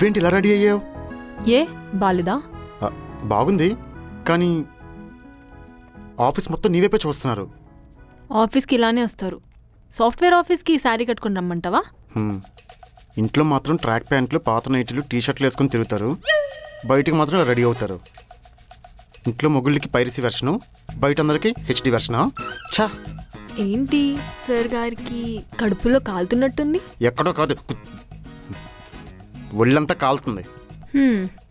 నువ్వేంటి ఇలా రెడీ అయ్యావు? ఏ బాలేదా? బాగుంది, కానీ ఆఫీస్ మొత్తం నీవైపే చూస్తున్నారు. ఆఫీస్కి ఇలానే వస్తారు. సాఫ్ట్వేర్ ఆఫీస్కి శారీ కట్టుకుని రమ్మంటావా? ఇంట్లో మాత్రం ట్రాక్ ప్యాంట్లు, పాత నైట్లు, టీషర్ట్లు వేసుకొని తిరుగుతారు. బయటికి మాత్రం రెడీ అవుతారు. ఇంట్లో మొగుళ్ళకి పైరసీ వెర్షను, బయట అందరికి హెచ్డి వెర్షనా? ఛా! ఏంటి సార్ గారికి కడుపులో కాలుతున్నట్టుంది? ఎక్కడో కాదు, ఒళ్ళంతా కాలుతుంది.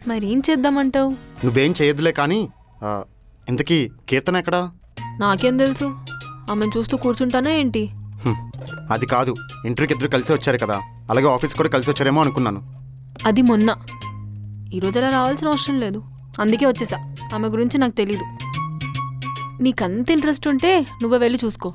మరేం చేద్దామంటావు? నువ్వేం చేయొద్దులే, కానీ ఇంతకీ కీర్తన ఎక్కడా? నాకేం తెలుసు? ఆమెను చూస్తూ కూర్చుంటానా ఏంటి? అది కాదు, ఇంటర్వ్యూకి ఇద్దరు కలిసి వచ్చారు కదా, అలాగే ఆఫీస్ కూడా కలిసి వచ్చారేమో అనుకున్నాను. అది మొన్న. ఈరోజు అలా రావాల్సిన అవసరం లేదు, అందుకే వచ్చేసా. ఆమె గురించి నాకు తెలీదు. నీకంత ఇంట్రెస్ట్ ఉంటే నువ్వే వెళ్ళి చూసుకో.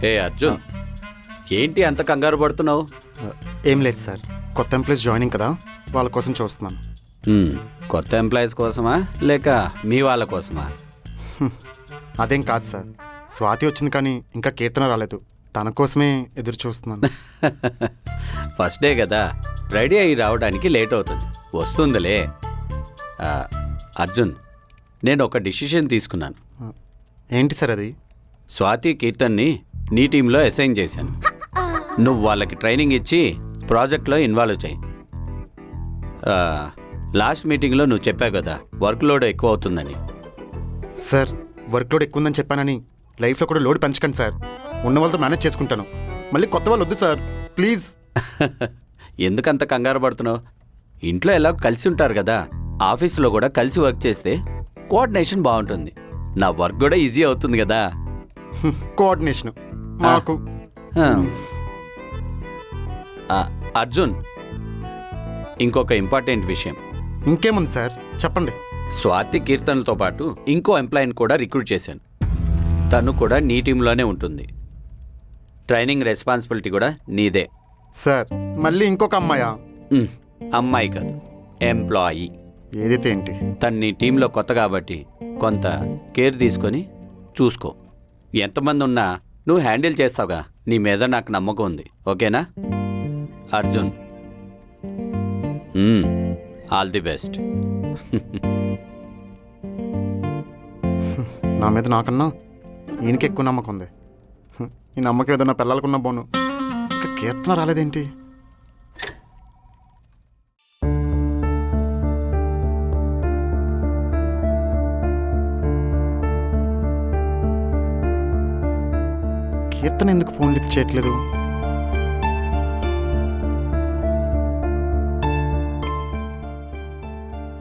ఏ అర్జున్, ఏంటి అంత కంగారు పడుతున్నావు? ఏం లేదు సార్, కొత్త ఎంప్లాయీస్ జాయినింగ్ కదా, వాళ్ళ కోసం చూస్తున్నాను. కొత్త ఎంప్లాయీస్ కోసమా లేక మీ వాళ్ళ కోసమా? అదేం కాదు సార్, స్వాతి వచ్చింది కానీ ఇంకా కీర్తన రాలేదు, తన కోసమే ఎదురు చూస్తున్నాను. ఫస్ట్ డే కదా, రెడీ అయ్యి రావడానికి లేట్ అవుతుంది, వస్తుందిలే. అర్జున్, నేను ఒక డిసిషన్ తీసుకున్నాను. ఏంటి సార్ అది? స్వాతి, కీర్తన్ని నీ టీంలో అసైన్ చేశాను. నువ్వు వాళ్ళకి ట్రైనింగ్ ఇచ్చి ప్రాజెక్ట్లో ఇన్వాల్వ్ చేయి. లాస్ట్ మీటింగ్లో నువ్వు చెప్పావు కదా వర్క్ లోడ్ ఎక్కువ అవుతుందని. సార్, వర్క్ లోడ్ ఎక్కువ ఉందని చెప్పానని లైఫ్లో కూడా లోడ్ పెంచకండి సార్. ఉన్న వాళ్ళతో మేనేజ్ చేసుకుంటాను, మళ్ళీ కొత్త వాళ్ళు వద్దు సార్, ప్లీజ్. ఎందుకంత కంగారు పడుతున్నావు? ఇంట్లో ఎలా కలిసి ఉంటారు కదా, ఆఫీసులో కూడా కలిసి వర్క్ చేస్తే కోఆర్డినేషన్ బాగుంటుంది. నా వర్క్ కూడా ఈజీ అవుతుంది కదా. కోఆర్డినేషన్ మాకు. అర్జున్, ఇంకొక ఇంపార్టెంట్ విషయం. ఇంకేముంది సార్, చెప్పండి. స్వాతి, కీర్తనలతో పాటు ఇంకో ఎంప్లాయీని కూడా రిక్రూట్ చేశాను. తను కూడా నీ టీంలోనే ఉంటుంది. ట్రైనింగ్ రెస్పాన్సిబిలిటీ కూడా నీదే. సార్, మళ్ళీ ఇంకొక అమ్మాయా? అమ్మాయి కాదు, ఎంప్లాయీ. ఏదైతే ఏంటి, తను నీ టీంలో కొత్త కాబట్టి కొంత కేర్ తీసుకొని చూసుకో. ఎంతమంది ఉన్నా నువ్వు హ్యాండిల్ చేస్తావుగా, నీ మీద నాకు నమ్మకం ఉంది. ఓకేనా అర్జున్? All the best. నా మీద నాకన్నా ఈయనకి ఎక్కువ నమ్మకం ఉంది. ఈ నమ్మకం ఏదన్నా పిల్లలకున్న బోను. ఇంకా కీర్తన రాలేదేంటి? కీర్తన ఎందుకు ఫోన్ లిఫ్ట్ చేయట్లేదు?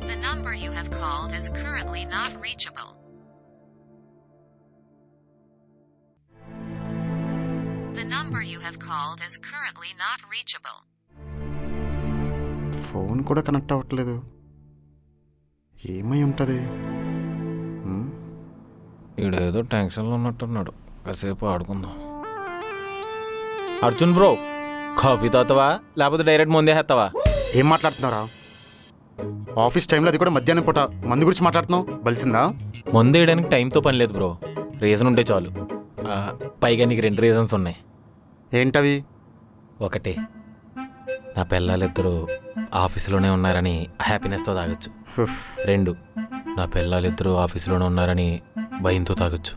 The number you have called is currently not reachable. The number you have called is currently not reachable. Phone కూడా కనెక్ట్ అవ్వట్లేదు. ఏమై ఉంటుంది? ఈడేదో టెన్షన్లో ఉన్నట్టున్నాడు, కాసేపు ఆడుకుందాం. అర్జున్ బ్రో, కాఫీ తాగుతావా లేకపోతే డైరెక్ట్ ముందే వేస్తావా? ఏం మాట్లాడుతున్నారా? ఆఫీస్ టైంలో, అది కూడా మధ్యాహ్నం పూట, మందు గురించి మాట్లాడుతున్నావు, బలిసిందా? ముందు వేయడానికి టైంతో పని లేదు బ్రో, రీజన్ ఉంటే చాలు. పైగా నీకు 2 రీజన్స్ ఉన్నాయి. ఏంటవి? ఒకటి, నా పిల్లలిద్దరూ ఆఫీసులోనే ఉన్నారని హ్యాపీనెస్తో తాగొచ్చు. 2, నా పిల్లలిద్దరూ ఆఫీసులోనే ఉన్నారని భయంతో తాగొచ్చు.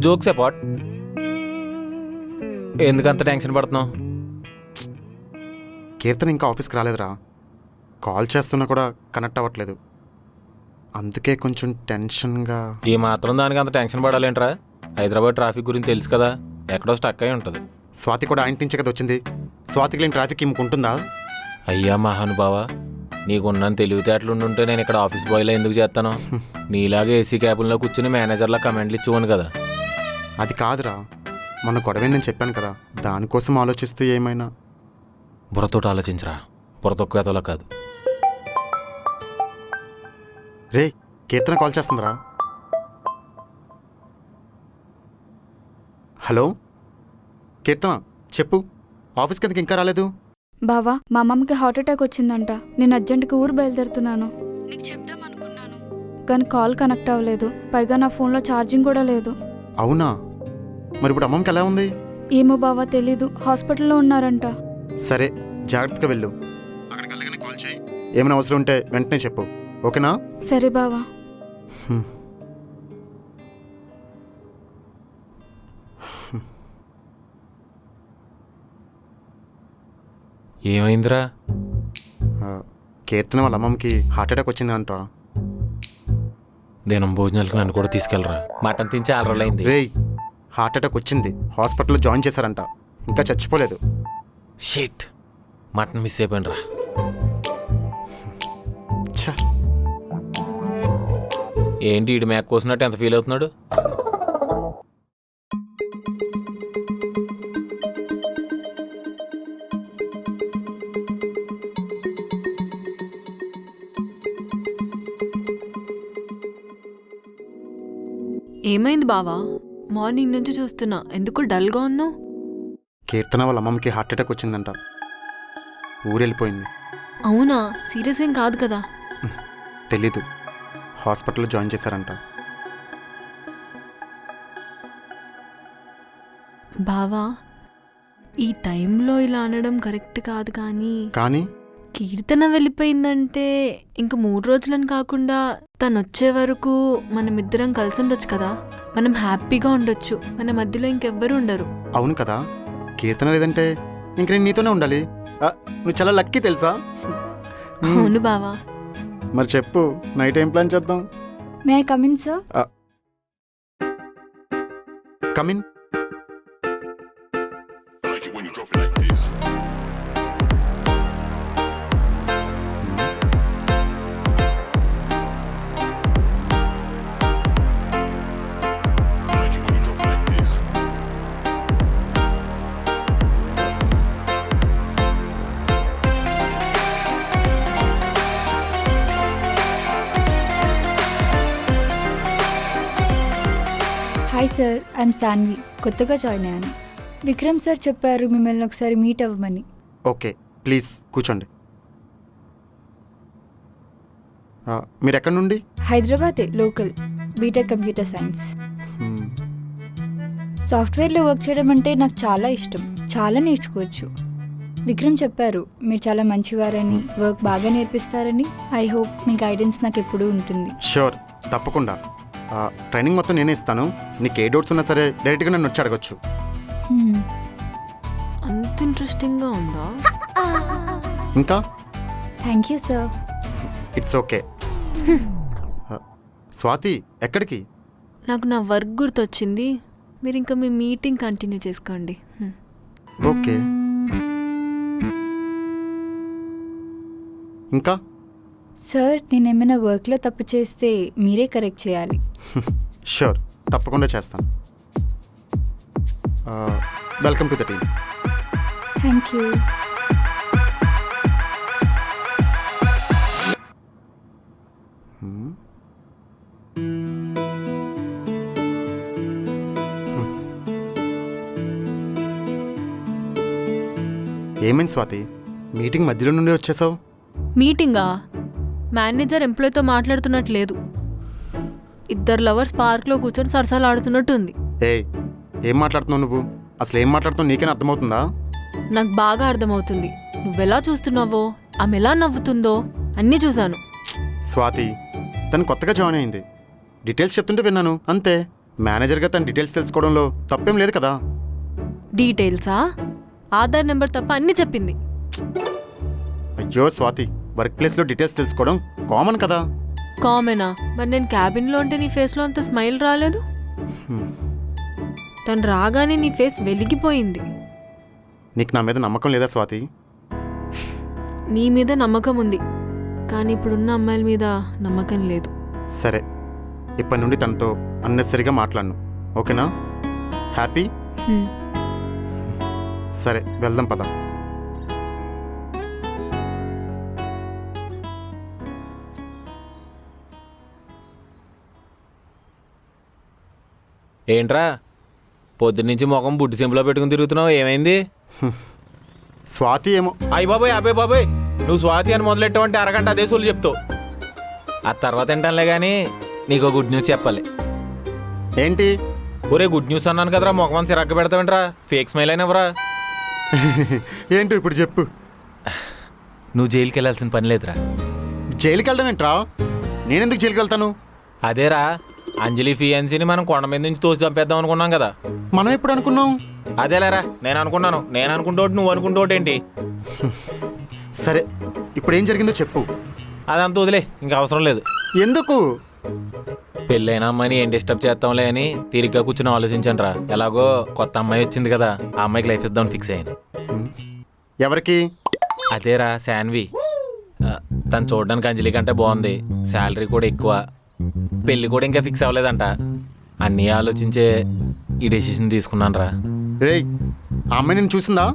జోక్స్ అపార్ట్, ఎందుకంత టెన్షన్ పడుతున్నావు? కీర్తన ఇంకా ఆఫీస్కి రాలేదురా, కాల్ చేస్తున్నా కూడా కనెక్ట్ అవ్వట్లేదు, అందుకే కొంచెం టెన్షన్గా. ఈ మాత్రం దానికి అంత టెన్షన్ పడాలేంట్రా? హైదరాబాద్ ట్రాఫిక్ గురించి తెలుసు కదా, ఎక్కడో స్టక్ అయి ఉంటుంది. స్వాతి కూడా ఆయన నుంచే కదా వచ్చింది, స్వాతికి లేని ట్రాఫిక్ ఇంకుంటుందా? అయ్యా మహానుభావా, నీకున్నాను తెలివితేటలుండుంటే నేను ఇక్కడ ఆఫీస్ బాయ్లో ఎందుకు చేస్తాను? నీలాగే ఏసీ క్యాబుల్లో కూర్చుని మేనేజర్లా కమెంట్లు ఇచ్చివ్వను కదా. అది కాదురా, మొన్న గొడవేందని చెప్పాను కదా, దానికోసం ఆలోచిస్తూ ఏమైనా. బుర్రతోటి ఆలోచించరా, బుర్ర తక్కువ ఎదవలా కాదు. రే, కీర్తన కాల్ చేస్తుందిరా. హలో కీర్తన, చెప్పు, ఆఫీస్కి ఎందుకు ఇంకా రాలేదు? బావా మా అమ్మమ్మకి హార్ట్ అటాక్ వచ్చిందంట. నేను అర్జెంటుగా ఊరు బయలుదేరుతున్నాను. నీకు చెప్దాం అనుకున్నాను కానీ కాల్ కనెక్ట్ అవ్వలేదు. పైగా నా ఫోన్లో ఛార్జింగ్ కూడా లేదు. అవునా? మరి ఇప్పుడు అమ్మమ్మకి ఎలా ఉంది? ఏమో బావా తెలీదు. హాస్పిటల్లో ఉన్నారంట. సరే, జాగ్రత్తగా వెళ్ళు. అక్కడికి వెళ్ళగానే కాల్ చేయి. ఏమైనా అవసరం ఉంటే వెంటనే చెప్పు, ఓకేనా? సరే బావా. ఏమైందిరా? కీర్తన వాళ్ళ అమ్మమ్మకి హార్ట్ అటాక్ వచ్చిందంటరా. దినం భోజనాలకు నన్ను కూడా తీసుకెళ్ళరా. మటన్ తిని చాలా రోజులైంది. రేయ్, హార్ట్ అటాక్ వచ్చింది, హాస్పిటల్లో జాయిన్ చేశారంట, ఇంకా చచ్చిపోలేదు. షిట్, మటన్ మిస్ అయిపోయినరా. ఛ, ఏంటి ఈడు మేక కోసినట్టు ఎంత ఫీల్ అవుతున్నాడు? ఏమైంది బావా? మార్నింగ్ నుంచి చూస్తున్నా, ఎందుకు డల్గా ఉన్నావు? కీర్తన వాళ్ళ అమ్మమ్మకి హార్ట్ అటాక్ వచ్చిందంట, ఊరెళ్ళిపోయింది. అవునా? సీరియస్ ఏం కాదు కదా? తెలీదు, హాస్పిటల్లో జాయిన్ చేశారంట. బావా, ఈ టైంలో ఇలా అనడం కరెక్ట్ కాదు కానీ కీర్తన వెళ్ళిపోయిందంటే ఇంక 3 రోజులని కాకుండా తను వచ్చే వరకు మనమిద్దరం కలిసి ఉండొచ్చు కదా. మనం హ్యాపీగా ఉండొచ్చు. మన మధ్యలో ఇంకెవ్వరూ ఉండరు. అవును కదా, కీర్తన లేదంటే ఇంక నేను నీతోనే ఉండాలి. నువ్వు చాలా లక్కీ తెలుసా? అవును బావా. మరి చెప్పు, నైట్ ఏం ప్లాన్ చేద్దాం? May I come in sir? Come in. Hi sir, I'm Sanvi. కొత్తగా జాయిన్ అయ్యాను. విక్రమ్ సార్ చెప్పారు మిమ్మల్ని ఒకసారి మీట్ అవ్వమని. ఓకే, ప్లీజ్ కూర్చోండి. మీరు ఎక్కడి నుండి? హైదరాబాదే, లోకల్. BTech computer science. సాఫ్ట్వేర్లో వర్క్ చేయడం అంటే నాకు చాలా ఇష్టం. చాలా నేర్చుకోవచ్చు. విక్రమ్ చెప్పారు మీరు చాలా మంచివారని, వర్క్ బాగా నేర్పిస్తారని. ఐ హోప్ మీ గైడెన్స్ నాకు ఎప్పుడూ ఉంటుంది. షూర్, తప్పకుండా. ట్రైనింగ్ మొత్తం నేనే ఇస్తాను. నీకు ఏ డౌట్స్ ఉన్నా సరే డైరెక్ట్గా నన్ను వచ్చి అడగచ్చు. అంత ఇంట్రెస్టింగ్గా ఉందా? ఇంకా thank you sir. It's okay. Swathi, ఎక్కడికి? నాకు నా వర్క్ గుర్తొచ్చింది. మీరు ఇంకా మీ మీటింగ్ కంటిన్యూ చేసుకోండి. ఓకే. ఇంకా సార్, నేను ఏమైనా వర్క్లో తప్పు చేస్తే మీరే కరెక్ట్ చేయాలి. షూర్, తప్పకుండా చేస్తాను. Welcome to the team. Thank you. ఏమైంది స్వాతి, మీటింగ్ మధ్యలో నుండి వచ్చేసావు? మీటింగా? మేనేజర్ ఎంప్లాయ్తో మాట్లాడుతున్నట్టు లేదు. ఇద్దరు లవర్స్ పార్క్లో కూర్చొని సరసాలు ఆడుతున్నట్టు ఉంది. ఏం మాట్లాడుతున్నావు నువ్వు? అసలు ఏం మాట్లాడుతున్నావు నీకేనా అర్థమవుతుందా? నాకు బాగా అర్థమవుతుంది. నువ్వెలా చూస్తున్నావో, ఆమె ఎలా నవ్వుతుందో అన్నీ చూశాను. స్వాతి, తను కొత్తగా జాయిన్ అయింది. డీటెయిల్స్ చెప్తుంటే విన్నాను, అంతే. మేనేజర్గా తన డీటెయిల్స్ తెలుసుకోవడంలో తప్పేం లేదు కదా. డీటెయిల్సా? ఆధార్ నెంబర్ తప్ప అన్నీ చెప్పింది. అయ్యో స్వాతి, వర్క్ ప్లేస్లో డీటెయిల్స్ తెలుసుకోవడం కామన్ కదా. కామనా? మరి నేను క్యాబిన్లో ఉంటే నీ ఫేస్లో అంత స్మైల్ రాలేదు. తను రాగానే నీ ఫేస్ వెలిగిపోయింది. నీకు నా మీద నమ్మకం లేదా స్వాతి? నీ మీద నమ్మకం ఉంది, కానీ ఇప్పుడున్న అమ్మాయిల మీద నమ్మకం లేదు. సరే, ఇప్పటి నుండి తనతో అన్నెసరిగా మాట్లాడను, ఓకేనా? హ్యాపీ? సరే, వెళ్దాం పద. ఏంట్రా పొద్దున్నుంచి ముఖం బుడ్డి సింపులో పెట్టుకుని తిరుగుతున్నావు? ఏమైంది? స్వాతి ఏమో. అయ్యి బాబాయ్ నువ్వు స్వాతి అని మొదలెట్టావంటే అరగంట అదే సోలు చెప్తావు. ఆ తర్వాత ఏంటలే కానీ నీకు గుడ్ న్యూస్ చెప్పాలి. ఏంటి? ఒరే గుడ్ న్యూస్ అన్నాను కదరా, మొఖం సిరక్క పెడతావేంట్రా? Fake smile అయినవరా? ఏంటో ఇప్పుడు చెప్పు. నువ్వు జైలుకి వెళ్ళాల్సిన పని లేదురా. జైలుకి వెళ్ళడం ఏంట్రా? నేనెందుకు జైలుకి వెళ్తాను? అదేరా, అంజలి ఫియాన్సీని మనం కొండ మీద నుంచి తోసి చంపేద్దాం అనుకున్నాం కదా. మనం ఎప్పుడు అనుకున్నాం? అదేలేరా, నేను అనుకున్నాను. నేను అనుకుంటోటి నువ్వు అనుకుంటోటి ఏంటి? సరే, ఇప్పుడు ఏం జరిగిందో చెప్పు. అదంతా వదిలే, ఇంకా అవసరం లేదు. ఎందుకు? పెళ్ళైన అమ్మాయిని ఏం డిస్టర్బ్ చేస్తాంలే అని తీరిగ్గా కూర్చొని ఆలోచించాను రా. ఎలాగో కొత్త అమ్మాయి వచ్చింది కదా, ఆ అమ్మాయికి లైఫ్ ఇద్దామని ఫిక్స్ అయ్యాను. ఎవరికి? అదేరా శాన్వి. తను చూడడానికి అంజలి కంటే బాగుంది, శాలరీ కూడా ఎక్కువ, పెళ్ళి కూడా ఇంకా ఫిక్స్ అవ్వలేదంట. అన్నీ ఆలోచించే ఈ డెసిషన్ తీసుకున్నాను రా. రేయ్, ఆ అమ్మాయి నేను చూసిందా?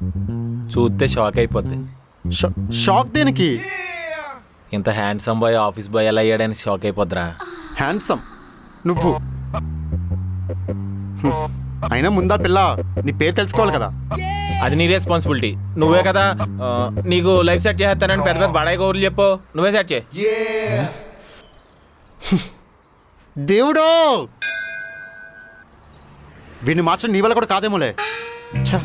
చూస్తే షాక్ అయిపోద్ది. షాక్ దేనికి? ఇంత హ్యాండ్సమ్ బాయ్ ఆఫీస్ బాయ్ ఎలా అయ్యాడని షాక్ అయిపోద్దిరా. హ్యాండ్సమ్ నువ్వు? అయినా ముందా పిల్ల నీ పేరు తెలుసుకోవాలి కదా. అది నీ రెస్పాన్సిబిలిటీ. నువ్వే కదా నీకు లైఫ్ సెట్ చేస్తానని పెద్ద పెద్ద బడాయి కౌరులు చెప్పు. నువ్వే సెట్ చేయి. దేవుడో, వీడిని మార్చడం నీ వల్ల కూడా కాదేమోలే. ఛ,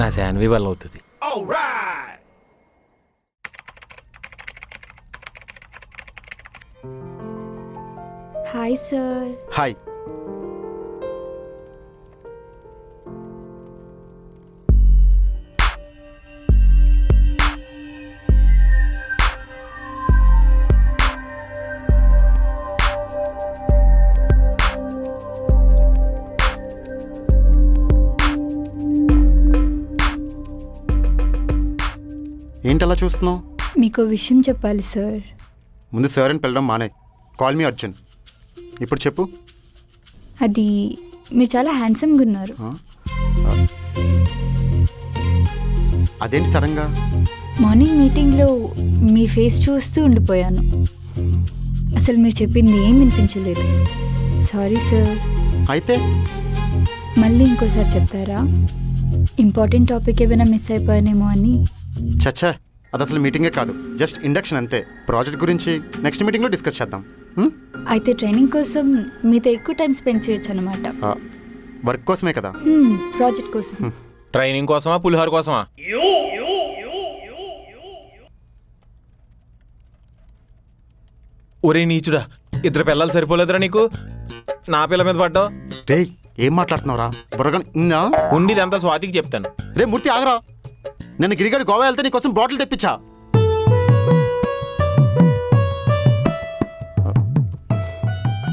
నా శాన్వి వల్ల అవుతుంది. Hi sir. హాయ్. ఏంటలా చూస్తున్నావు? మీకు విషయం చెప్పాలి సార్. ముందు సార్ అని పిలవడం మానే. Call me Arjun. ఇప్పుడు చెప్పు. అది మీరు చాలా హ్యాండ్సమ్గా ఉన్నారు. అదేంటి సడన్గా? మార్నింగ్ మీటింగ్లో మీ ఫేస్ చూస్తూ ఉండిపోయాను. అసలు మీరు చెప్పింది ఏం వినిపించలేదు. Sorry sir. అయితే మళ్ళీ ఇంకోసారి చెప్తారా? ఇంపార్టెంట్ టాపిక్ ఏమైనా మిస్ అయిపోయానేమో అని. చచ్చా, అది అసలు మీటింగే కాదు, జస్ట్ ఇండక్షన్ అంతే. ప్రాజెక్ట్ గురించి నెక్స్ట్ మీటింగ్లో డిస్కస్ చేద్దాం. అయితే ట్రైనింగ్ కోసం మీతో ఎక్కువ టైం స్పెండ్ చేయొచ్చు అనమాట. వర్క్ కోసమే కదా? ప్రాజెక్ట్ కోసం. ట్రైనింగ్ కోసమా, పులిహోర కోసమా? ఒరే నీచుడా, ఇద్దరు పిల్లలు సరిపోలేదురా నీకు? నా పిల్ల మీద పడ్డావు. రే, ఏం మాట్లాడుతున్నావురా? బుర్రగా ఉండిదంతా స్వాతికి చెప్తాను. రే మూర్తి, ఆగరా. నేను గిరిగడి గోవా వెళ్తే నీకోసం బాటిల్ తెప్పించా.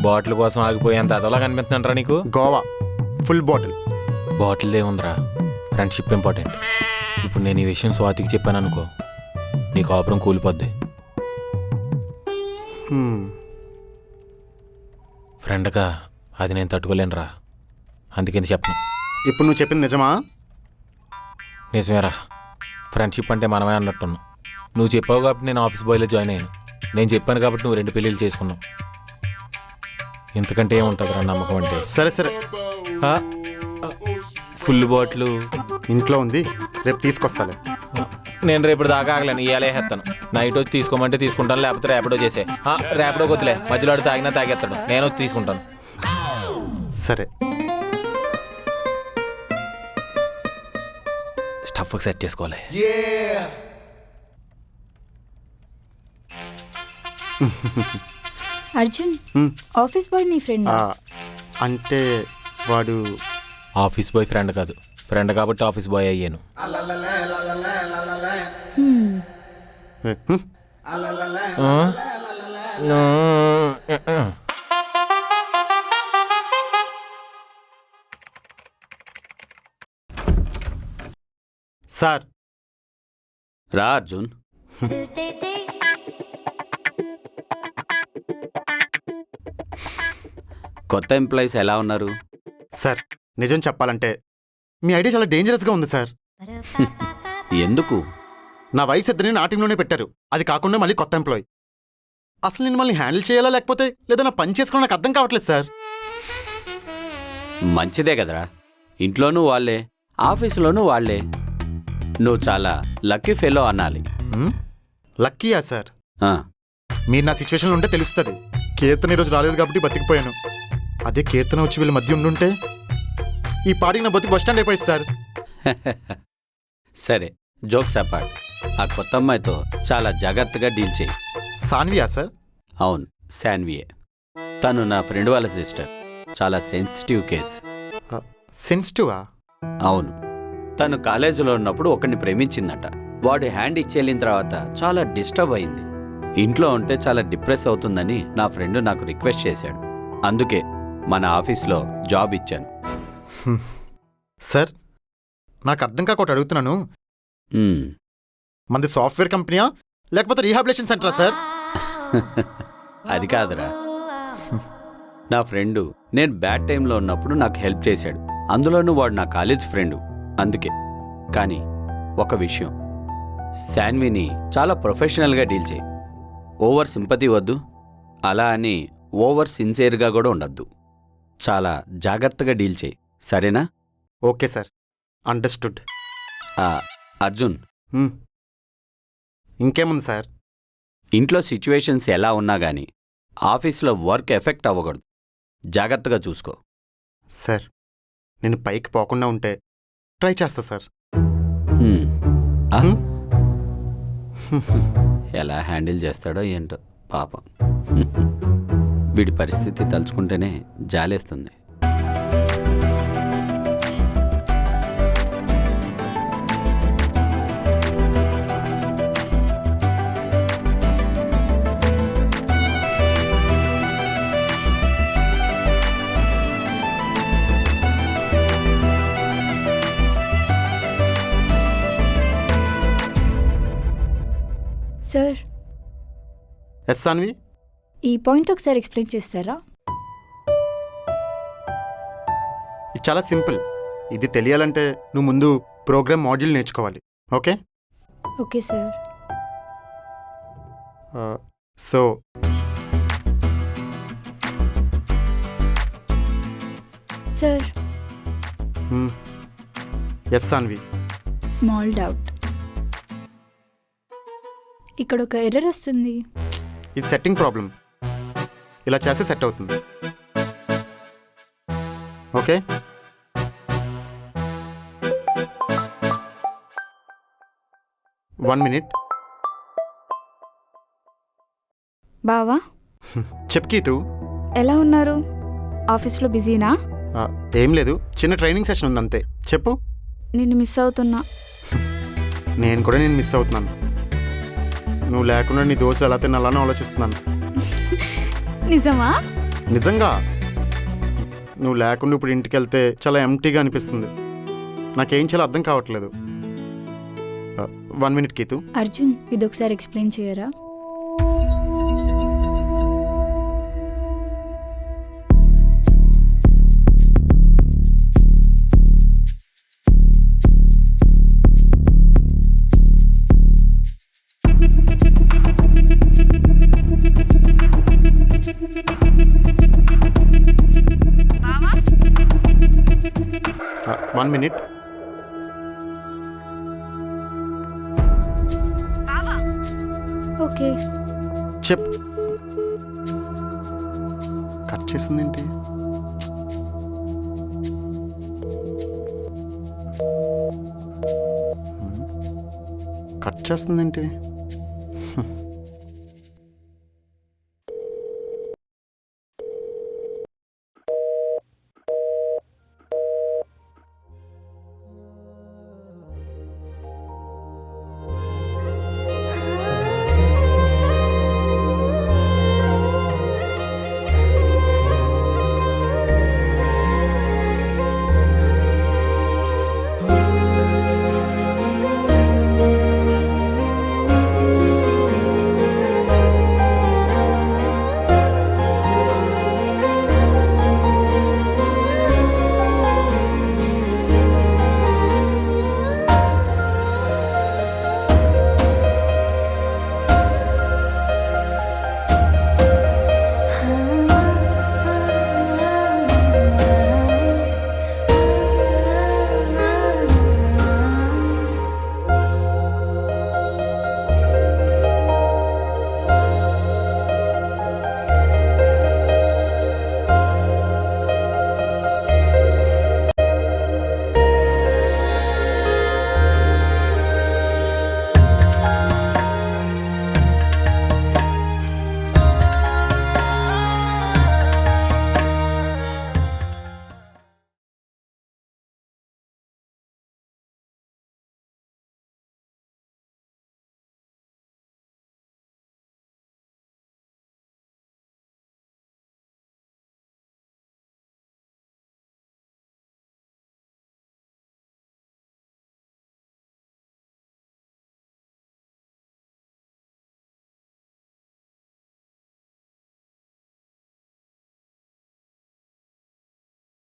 బాటిల్ కోసం ఆగిపోయేంత అదోలా కనిపిస్తుంటారా నీకు? Goa full bottle. బాటిల్దే ఉందిరా, ఫ్రెండ్షిప్ ఇంపార్టెంట్. ఇప్పుడు నేను ఈ విషయం స్వాతికి చెప్పాను అనుకో, నీ కాపురం కూలిపోద్ది. ఫ్రెండ్గా అది నేను తట్టుకోలేనురా, అందుకని చెప్పను. ఇప్పుడు నువ్వు చెప్పింది నిజమా? నిజమేరా, ఫ్రెండ్షిప్ అంటే మనమే అన్నట్టున్నావు. నువ్వు చెప్పావు కాబట్టి నేను ఆఫీస్ బాయ్లో జాయిన్ అయ్యాను. నేను చెప్పాను కాబట్టి నువ్వు 2 పెళ్ళిళ్ళు చేసుకున్నావు. ఇంతకంటే ఏముంటుందిరా నమ్మకం అంటే. సరే సరే, ఫుల్ బాటిల్ ఇంట్లో ఉంది, రేపు తీసుకొస్తాలే. నేను రేపు దాకా ఆగలేను, ఇవాళ వేస్తాను. నైట్ వచ్చి తీసుకోమంటే తీసుకుంటాను, లేకపోతే ర్యాపిడో చేసే. ర్యాపిడో వద్దులే, మధ్యలో ఆడు తాగినా తాగేస్తాడు, నేను వచ్చి తీసుకుంటాను. సరే, స్టఫ్ సెట్ చేసుకోవాలి. అర్జున్, ఆఫీస్ బాయ్ మీ ఫ్రెండ్? అంటే వాడు ఆఫీస్ బాయ్ ఫ్రెండ్ కాదు, ఫ్రెండ్ కాబట్టి ఆఫీస్ బాయ్ అయ్యాను. సార్. రా అర్జున్. కొత్త ఎంప్లాయీస్ ఎలా ఉన్నారు? సార్, నిజం చెప్పాలంటే మీ ఐడియా చాలా డేంజరస్గా ఉంది సార్. ఎందుకు? నా వైఫ్ ఇద్దరిని నా టీంలోనే పెట్టారు, అది కాకుండా మళ్ళీ కొత్త ఎంప్లాయీ. అసలు నేను మళ్ళీ హ్యాండిల్ చేయాలా లేకపోతే లేదా నా పని చేసుకోవడం నాకు అర్థం కావట్లేదు సార్. మంచిదే కదరా. ఇంట్లోనూ వాళ్ళే, ఆఫీసులోనూ వాళ్ళే. నువ్వు చాలా లక్కీ ఫెలో అనాలి. లక్కీయా సార్? ఆ, మీరు నా సిచ్యువేషన్లో ఉంటే తెలుస్తుంది. కీర్తన ఈరోజు రాలేదు కాబట్టి బతికిపోయాను. అదే కీర్తన వచ్చి వీళ్ళ మధ్య ఉండుంటే ఈ పాటికి నా బతికి బస్ స్టాండ్ అయిపోయింది సార్. సరే, జోక్స్ అపార్ట్. ఆ కొత్త అమ్మాయితో చాలా జాగ్రత్తగా డీల్ చేయి. సాన్వియా సార్? అవును, శాన్వియే. తను నా ఫ్రెండ్ వాళ్ళ సిస్టర్. చాలా సెన్సిటివ్ కేసు. సెన్సిటివా? అవును, తను కాలేజీలో ఉన్నప్పుడు ఒకరిని ప్రేమించిందట. వాడు హ్యాండ్ ఇచ్చేళ్ళిన తర్వాత చాలా డిస్టర్బ్ అయింది. ఇంట్లో ఉంటే చాలా డిప్రెస్ అవుతుందని నా ఫ్రెండ్ నాకు రిక్వెస్ట్ చేశాడు. అందుకే మన ఆఫీస్లో జాబ్ ఇచ్చాను. సార్ నాకు అర్థం కాకపోతే అడుగుతున్నాను, మ్మ్. మనది సాఫ్ట్వేర్ కంపెనీయా లేకపోతే రీహాబిలేషన్ సెంటరా సార్? అది కాదురా. నా ఫ్రెండు నేను బ్యాడ్ టైంలో ఉన్నప్పుడు నాకు హెల్ప్ చేశాడు. అందులోనూ వాడు నా కాలేజ్ ఫ్రెండు. అందుకే. కానీ ఒక విషయం, శాన్విని చాలా ప్రొఫెషనల్గా డీల్ చేయి. ఓవర్ సింపతి వద్దు, అలా అని ఓవర్ సిన్సియర్గా కూడా ఉండద్దు. చాలా జాగ్రత్తగా డీల్ చేయి, సరేనా? Okay sir, understood. అర్జున్, ఇంకేముంది సార్? ఇంట్లో సిచ్యువేషన్స్ ఎలా ఉన్నా కానీ ఆఫీస్లో వర్క్ ఎఫెక్ట్ అవ్వకూడదు. జాగ్రత్తగా చూసుకో. సార్ నేను పైకి పోకుండా ఉంటే ట్రై చేస్తా సార్. హ్మ్. ఆ? హ్మ్? ఎలా హ్యాండిల్ చేస్తాడో ఏంటో పాపం. వీడి పరిస్థితి తలుచుకుంటేనే జాలేస్తుంది. Sir, yes Saanvi? ఈ పాయింట్ ఒకసారి ఎక్స్ప్లెయిన్ చేస్తారా? ఇది చాలా సింపుల్. ఇది తెలియాలంటే నువ్వు ముందు ప్రోగ్రామ్ మాడ్యూల్ నేర్చుకోవాలి. Okay? Okay sir. So sir, yes Sanvi? Small doubt. ఇక్కడ ఒక ఎర్రర్ వస్తుంది. ఇది సెట్టింగ్ ప్రాబ్లం. ఇలా చేస్తే సెట్ అవుతుంది. ఓకే? One minute. బావా, చెప్ కీతు. ఎలా ఉన్నారు? ఆఫీస్లో బిజీనా? ఏం లేదు, చిన్న ట్రైనింగ్ సెషన్ ఉంది అంతే. చెప్పు. నిన్ను మిస్ అవుతున్నా. నేను కూడా నేను మిస్ అవుతున్నాను. నువ్వు లేకుండా నీ దోశలు ఎలా తినాలని ఆలోచిస్తున్నాను. నిజమా? నిజంగా. నువ్వు లేకుండా ఇప్పుడు ఇంటికి వెళ్తే చాలా ఎంటీగా అనిపిస్తుంది. నాకేం చాలా అర్థం కావట్లేదు. 1 మినిట్ కీతు. అర్జున్, ఇది ఒకసారి ఎక్స్ప్లెయిన్ చేయరా? బావా, 1 మినిట్. బావా. ఓకే. చెప్. కట్ చేసిందేంటి? కట్ చేస్తుందేంటి?